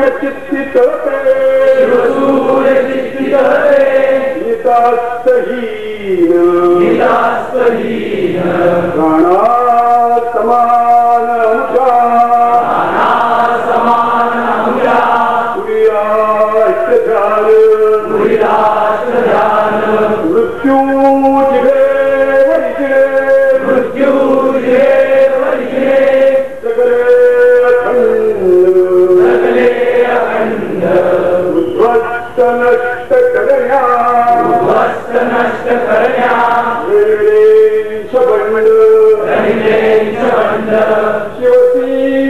चित्ती तळते नितास्तहीन प्राणा समान मृत्यू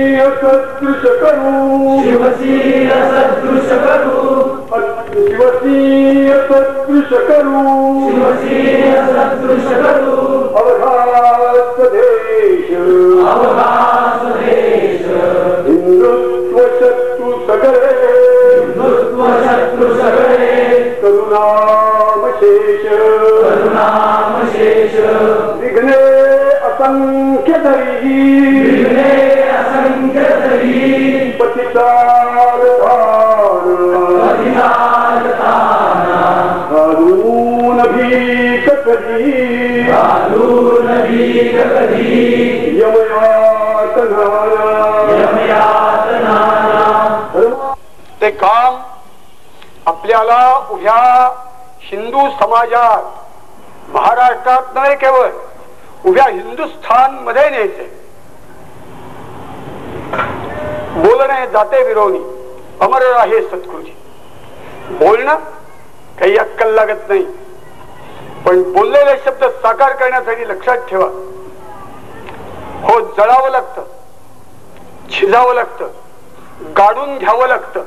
शिवसीय सदृश करू शिवसीय सदृश करू शिवसीय सदृश करू शिवसीय सदृश करू अवघात देश हिंदुत्व शत्रू सगळे हिंदुत्व शत्रू सगळे करुणामशेष विघ्ने असंख्य तरी पतितान घालून भीक कधी ते काम आपल्याला उभ्या हिंदू समाजात महाराष्ट्रात नाही केवळ उभ्या हिंदुस्थान मध्ये न्यायचे. बोलणे जाते विरोधी अमर आहे सद्गुरुजी. बोलणं काही अक्कल लागत नाही, पण बोललेले शब्द साकार करण्यासाठी लक्षात ठेवा, हो जळावं लागतं, झिजावं लागतं, गाडून घ्यावं लागतं.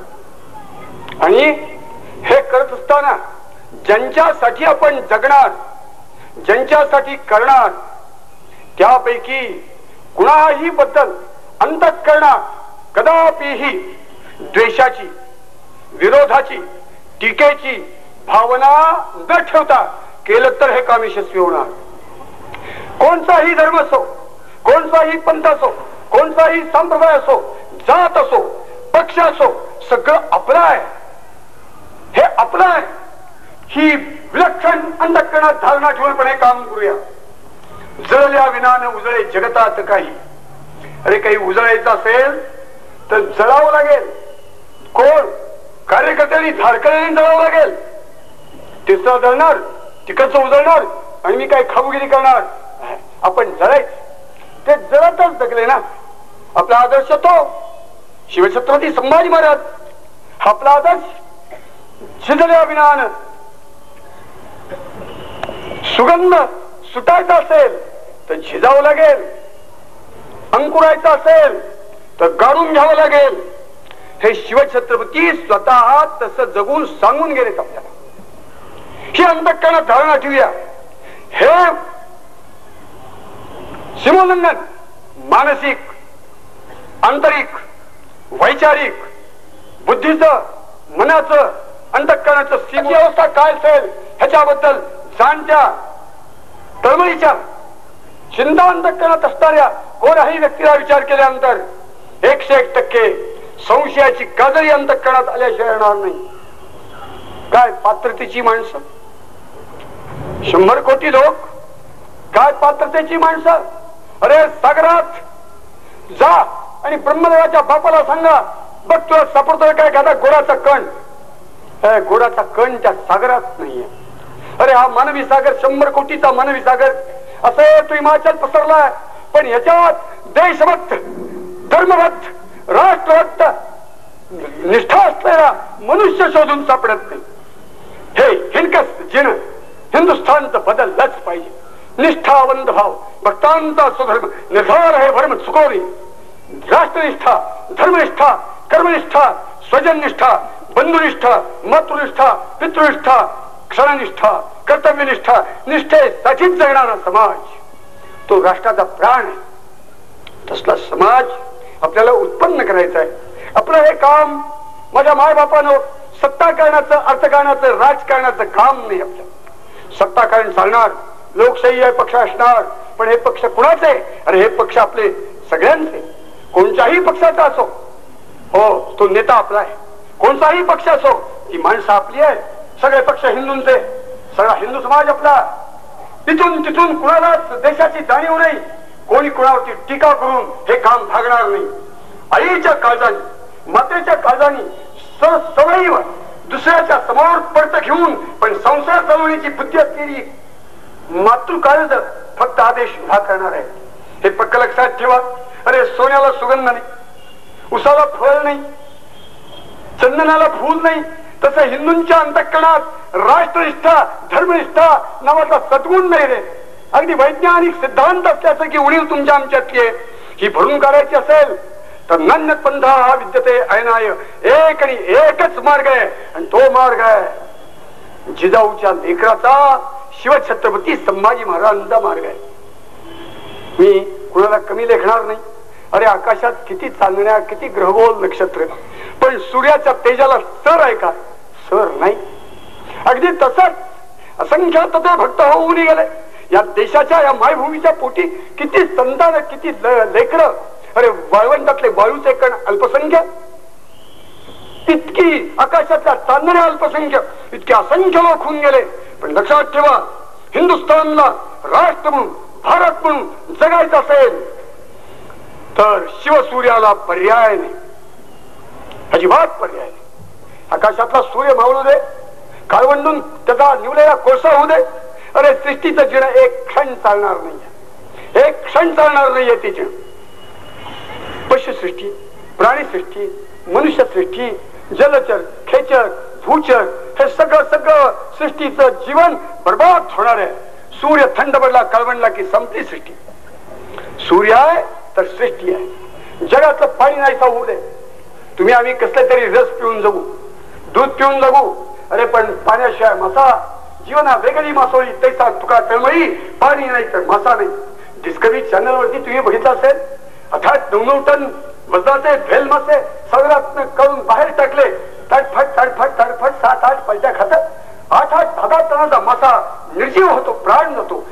आणि हे करत असताना ज्यांच्यासाठी आपण जगणार, ज्यांच्यासाठी करणार, त्यापैकी कुणाही बद्दल अंतःकरणात कदापिही द्वेषाची, विरोधाची, टीकेची भावना न ठेवता केलं तर हे काम यशस्वी होणार. कोणताही धर्म असो, कोणताही पंथ असो, कोणताही संप्रदाय असो, जात असो, पक्ष असो, सगळं आपलं आहे. हे आपलं आहे ही विलक्षण अंतःकरणात धारणा ठेवून पण हे काम करूया. जळल्या विनानं उजळे जगतात काही. अरे काही उजळायचं असेल तर जळावं लागेल. कोण? कार्यकर्त्यांनी झारखंड्यांनी जळावं लागेल. तिसरं जळणार, तिकडचं उजळणार आणि मी काय खाऊगिरी करणार. आपण जळायच, ते जळतच जगले ना. आपला आदर्श तो शिवछत्रपती संभाजी महाराज. आपला आदर्श झिजल्या विनानं सुगंध सुटायचा असेल तर झिजावं लागेल, अंकुरायचं असेल तर गाडून घ्यावं लागेल. हे शिवछत्रपती स्वतः तसं जगून सांगून गेलेत आपल्याला. ही अंतःकरणात धारणा ठेवूया. हे सीमोल्लंघन मानसिक, आंतरिक, वैचारिक, बुद्धीचं, मनाचं, अंतःकरणाचं सीमेची अवस्था काय असेल ह्याच्याबद्दल जाणत्या, तळमळीच्या, चिंता अंतःकरणात असणाऱ्या कोणाही व्यक्तीला विचार केल्यानंतर 101% संशयाची गाजरी अंतःकरणात आल्याशिवाय येणार नाही. काय पात्रतेची माणसं, 100 कोटी लोक, काय पात्रतेची माणसं. अरे सागरात जा आणि ब्रह्मदेवाच्या बापाला सांगा, बघ तुला सापडतोय काय एखादा गोडाचा कण. गोडाचा कण त्या सागरात नाहीये. अरे हा मानवी सागर 100 कोटीचा मानवी सागर असं तो हिमाचल पसरलाय, पण याच्यात देशभक्त, धर्मभक्त, राष्ट्रभक्त, निष्ठा असलेला मनुष्य शोधून सापडत नाही. हे हिणकस जिन हिंदुस्थानचं बदललंच पाहिजे. निष्ठावंत भाव, भक्तांचा सुधर्म, निर्धार आहे भरम चुकवणे. राष्ट्रनिष्ठा, धर्मनिष्ठा, कर्मनिष्ठा, स्वजननिष्ठा, बंधुनिष्ठा, मातृनिष्ठा, पितृनिष्ठा, क्षणनिष्ठा, कर्तव्यनिष्ठा, निष्ठेसाठीच जगणारा समाज तो राष्ट्राचा प्राण आहे. तसला समाज आपल्याला उत्पन्न करायचा आहे. आपलं हे काम माझ्या मायबापानं सत्ताकारणाचं, अर्थकारणाचं, राजकारणाचं काम नाही. आपलं सत्ताकारण चालणार, लोकशाही आहे, पक्ष असणार, पण हे पक्ष कुणाचे? अरे हे पक्ष आपले सगळ्यांचे, कोणत्याही पक्षाचा असो. हो, तो नेता आपला आहे. कोणताही पक्ष असो, ती माणसं आपली आहे. सगळे पक्ष हिंदूंचे, सगळा हिंदू समाज आपला. तिथून तिथून कुणालाच देशाची जाणीव नाही. कोणी कुणावरती टीका करून हे काम भागणार नाही. आईच्या काळजाने, मातेच्या काळजाने सवयीवर दुसऱ्याच्या समोर पडत घेऊन पण संसार चालवण्याची बुद्धी असलेली मातृकाळज फक्त आदेश उभा करणार आहे. हे पक्क लक्षात ठेवा. अरे सोन्याला सुगंध नाही, उसाला फळ नाही, चंदनाला फूल नाही, तसं हिंदूंच्या अंतःकरणात राष्ट्रनिष्ठा, धर्मनिष्ठा नावाचा सद्गुण नाही रे. अगदी वैज्ञानिक सिद्धांत असल्याचं की उणीव तुमच्या आमच्यातली आहे. ही भरून काढायची असेल तर नान्य पंथा विद्यते अयनाय, एक आणि एकच मार्ग आहे आणि तो मार्ग आहे जिजाऊच्या लेकराचा, शिवछत्रपती संभाजी महाराजांचा मार्ग आहे. मी कुणाला कमी लेखणार नाही. अरे आकाशात किती चांदण्या, किती ग्रहगोल नक्षत्र, पण सूर्याच्या तेजाला सर आहे का? सर नाही. अगदी तसंच असंख्य तथे भक्त होऊन गेले या देशाच्या, या मायभूमीच्या पोटी. किती संतान, किती लेकर. अरे वाळवंटातले वाळूचे कण अल्पसंख्य, इतकी आकाशातल्या चांदण्या अल्पसंख्य, इतके असंख्य लोक होऊन गेले. पण लक्षात ठेवा, हिंदुस्थानला राष्ट्र म्हणून, भारत म्हणून जगायचं असेल तर शिवसूर्याला पर्याय नाही, अजिबात पर्याय नाही. आकाशातला सूर्य मावळू दे, काळवंडून त्याचा निवलेला कोळसा होऊ दे, अरे सृष्टीचं जिणं एक क्षण चालणार नाहीये, एक क्षण चालणार नाहीये तिची. पशुसृष्टी, प्राणीसृष्टी, मनुष्यसृष्टी, जलचर, खेचर, भूचर, हे सगळं सगळं सृष्टीचं जीवन बर्बाद होणार आहे. सूर्य थंड पडला, काळवंडला की संपली सृष्टी. सूर्य आहे तर सृष्टी आहे. जगातलं पाणी नाही होऊ दे, तुम्ही आम्ही कसले तरी रस पिऊन जगू, दूध पिऊन जगू, अरे पण पाण्याशिवाय मासा, जीवना वेगळी मासोळी तैसा तुका तळमळी, पाणी नाही तर मासा नाही. डिस्कवरी चॅनल वरती तुम्ही बघितलं असेल, 8-9 टन वजनाचे भेल मासे सगळ्यात करून बाहेर टाकले, तडफट तडफट तडफट 7-8 पलट्या खातात. 8-10 टनाचा मासा निर्जीव होतो, प्राण जातो.